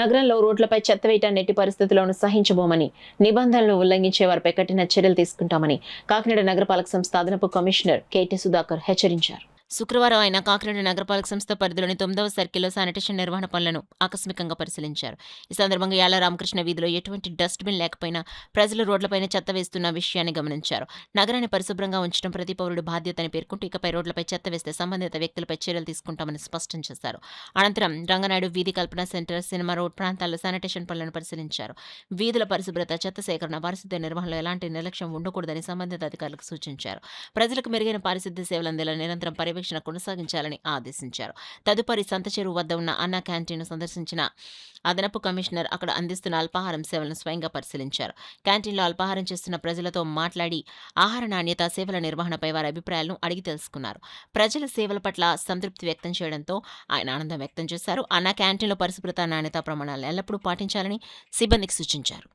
నగరంలో రోడ్లపై చెత్త వేయటాన్ని ఎట్టి పరిస్థితుల్లోనూ సహించబోమని, నిబంధనలు ఉల్లంఘించే వారిపై కఠిన చర్యలు తీసుకుంటామని కాకినాడ నగరపాలక సంస్థ అదనపు కమిషనర్ కెటి సుధాకర్ హెచ్చరించారు. శుక్రవారం ఆయన కాకినాడ నగరపాలక సంస్థ పరిధిలోని 9వ సర్కిల్లో శానిటేషన్ నిర్వహణ పనులను ఆకస్మికంగా పరిశీలించారు. ఈ సందర్భంగా యాళ్ల రామకృష్ణ వీధిలో ఎటువంటి డస్ట్బిన్ లేకపోయినా ప్రజలు రోడ్లపైన చెత్త వేస్తున్న విషయాన్ని గమనించారు. నగరాన్ని పరిశుభ్రంగా ఉంచడం ప్రతి పౌరుడు బాధ్యత అని పేర్కొంటూ ఇకపై రోడ్లపై చెత్త వేస్తే సంబంధిత వ్యక్తులపై చర్యలు తీసుకుంటామని స్పష్టం చేశారు. అనంతరం రంగనాయుడు వీధి, కల్పన సెంటర్, సినిమా రోడ్ ప్రాంతాల్లో శానిటేషన్ పనులను పరిశీలించారు. వీధుల పరిశుభ్రత, చెత్త సేకరణ, పారిశుద్ధ్య నిర్వహణలో ఎలాంటి నిర్లక్ష్యం ఉండకూడదని సంబంధిత అధికారులకు సూచించారు. ప్రజలకు మెరుగైన పారిశుద్ధ్య సేవలు అందేలా నిరంతరం పర్యవేక్షణ కొనసాగించాలని ఆదేశించారు. తదుపరి సంతచెరువు వద్ద ఉన్న అన్నా క్యాంటీన్ను సందర్శించిన అదనపు కమిషనర్ అక్కడ అందిస్తున్న అల్పాహారం సేవలను స్వయంగా పరిశీలించారు. క్యాంటీన్లో అల్పాహారం చేస్తున్న ప్రజలతో మాట్లాడి ఆహార నాణ్యత, సేవల నిర్వహణపై వారి అభిప్రాయాలను అడిగి తెలుసుకున్నారు. ప్రజల సేవల పట్ల సంతృప్తి వ్యక్తం చేయడంతో ఆయన ఆనందం వ్యక్తం చేశారు. అన్నా క్యాంటీన్లో పరిశుభ్రత, నాణ్యత ప్రమాణాలను ఎల్లప్పుడూ పాటించాలని సిబ్బందికి సూచించారు.